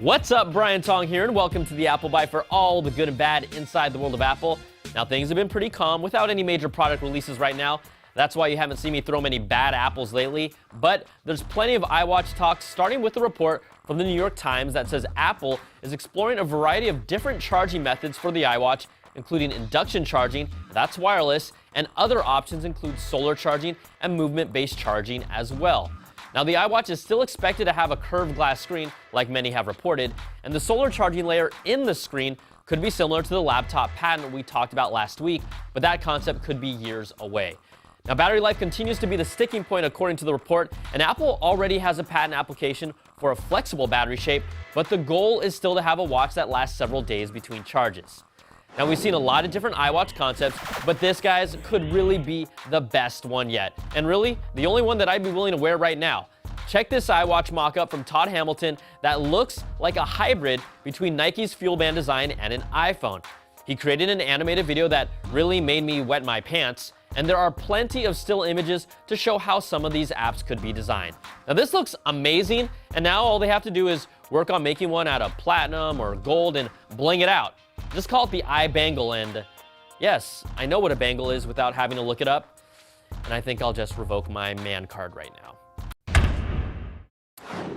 What's up, Brian Tong here, and welcome to the Apple Byte for all the good and bad inside the world of Apple. Now, things have been pretty calm without any major product releases right now. That's why you haven't seen me throw many bad apples lately. But there's plenty of iWatch talk, starting with a report from the New York Times that says Apple is exploring a variety of different charging methods for the iWatch, including induction charging, that's wireless, and other options include solar charging and movement-based charging as well. Now, the iWatch is still expected to have a curved glass screen, like many have reported, and the solar charging layer in the screen could be similar to the laptop patent we talked about last week, but that concept could be years away. Now, battery life continues to be the sticking point according to the report, and Apple already has a patent application for a flexible battery shape, but the goal is still to have a watch that lasts several days between charges. Now, we've seen a lot of different iWatch concepts, but this, guys, could really be the best one yet. And really, the only one that I'd be willing to wear right now. Check this iWatch mock-up from Todd Hamilton that looks like a hybrid between Nike's Fuel Band design and an iPhone. He created an animated video that really made me wet my pants, and there are plenty of still images to show how some of these apps could be designed. Now, this looks amazing, and now all they have to do is work on making one out of platinum or gold and bling it out. Just call it the iBangle, and yes, I know what a bangle is without having to look it up, and I think I'll just revoke my man card right now.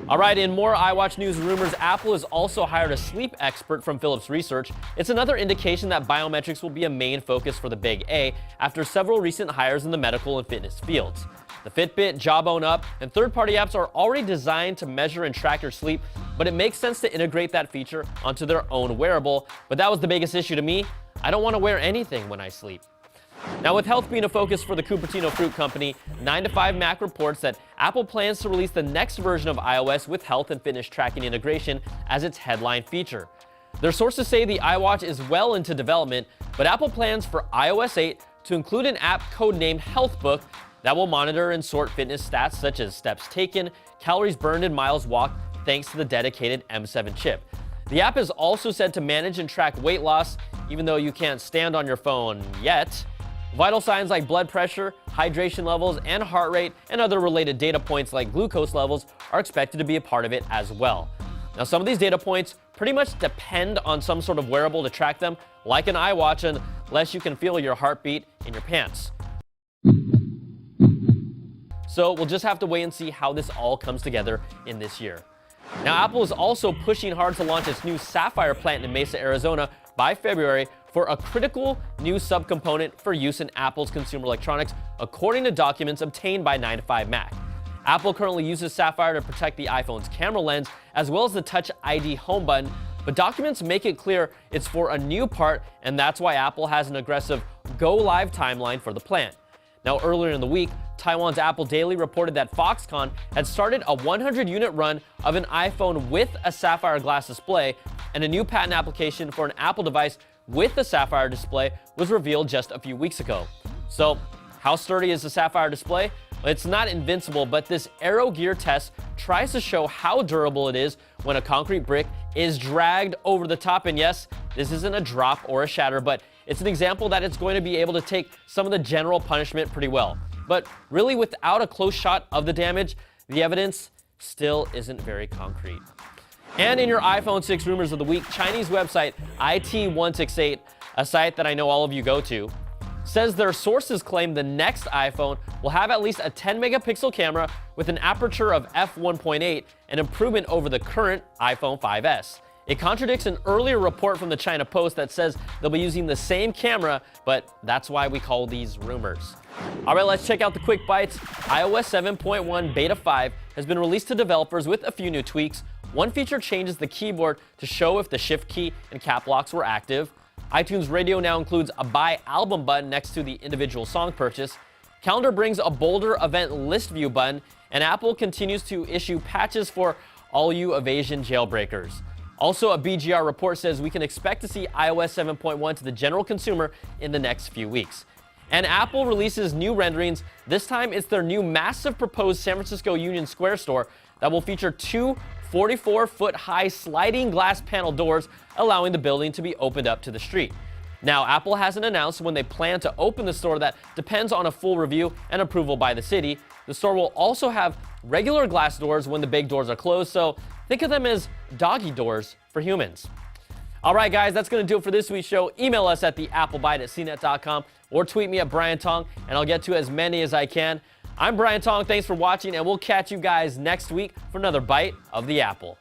All right, in more iWatch news rumors, Apple has also hired a sleep expert from Philips Research. It's another indication that biometrics will be a main focus for the Big A after several recent hires in the medical and fitness fields. The Fitbit, Jawbone Up, and third-party apps are already designed to measure and track your sleep, but it makes sense to integrate that feature onto their own wearable. But that was the biggest issue to me. I don't want to wear anything when I sleep. Now, with health being a focus for the Cupertino Fruit Company, 9to5Mac reports that Apple plans to release the next version of iOS with health and fitness tracking integration as its headline feature. Their sources say the iWatch is well into development, but Apple plans for iOS 8 to include an app codenamed HealthBook that will monitor and sort fitness stats such as steps taken, calories burned, and miles walked, thanks to the dedicated M7 chip. The app is also said to manage and track weight loss, even though you can't stand on your phone yet. Vital signs like blood pressure, hydration levels, and heart rate, and other related data points like glucose levels are expected to be a part of it as well. Now, some of these data points pretty much depend on some sort of wearable to track them, like an iWatch, unless you can feel your heartbeat in your pants. So we'll just have to wait and see how this all comes together in this year. Now, Apple is also pushing hard to launch its new Sapphire plant in Mesa, Arizona by February for a critical new subcomponent for use in Apple's consumer electronics, according to documents obtained by 9to5Mac. Apple currently uses Sapphire to protect the iPhone's camera lens, as well as the Touch ID home button, but documents make it clear it's for a new part, and that's why Apple has an aggressive go-live timeline for the plant. Now, earlier in the week, Taiwan's Apple Daily reported that Foxconn had started a 100-unit run of an iPhone with a Sapphire glass display, and a new patent application for an Apple device with the Sapphire display was revealed just a few weeks ago. So, how sturdy is the Sapphire display? Well, it's not invincible, but this Aero Gear test tries to show how durable it is when a concrete brick is dragged over the top. And yes, this isn't a drop or a shatter, but it's an example that it's going to be able to take some of the general punishment pretty well. But really, without a close shot of the damage, the evidence still isn't very concrete. And in your iPhone 6 rumors of the week, Chinese website IT168, a site that I know all of you go to, says their sources claim the next iPhone will have at least a 10-megapixel camera with an aperture of f1.8, an improvement over the current iPhone 5S. It contradicts an earlier report from the China Post that says they'll be using the same camera, but that's why we call these rumors. All right, let's check out the quick bites. iOS 7.1 Beta 5 has been released to developers with a few new tweaks. One feature changes the keyboard to show if the Shift key and cap locks were active. iTunes Radio now includes a Buy Album button next to the individual song purchase. Calendar brings a bolder event list view button, and Apple continues to issue patches for all you evasion jailbreakers. Also, a BGR report says we can expect to see iOS 7.1 to the general consumer in the next few weeks. And Apple releases new renderings. This time, it's their new massive proposed San Francisco Union Square store that will feature two 44-foot high sliding glass panel doors, allowing the building to be opened up to the street. Now, Apple hasn't announced when they plan to open the store. That depends on a full review and approval by the city. The store will also have regular glass doors when the big doors are closed, so think of them as doggy doors for humans. All right, guys, that's going to do it for this week's show. Email us at theapplebyte@cnet.com or tweet me at Brian Tong, and I'll get to as many as I can. I'm Brian Tong. Thanks for watching, and we'll catch you guys next week for another Bite of the Apple.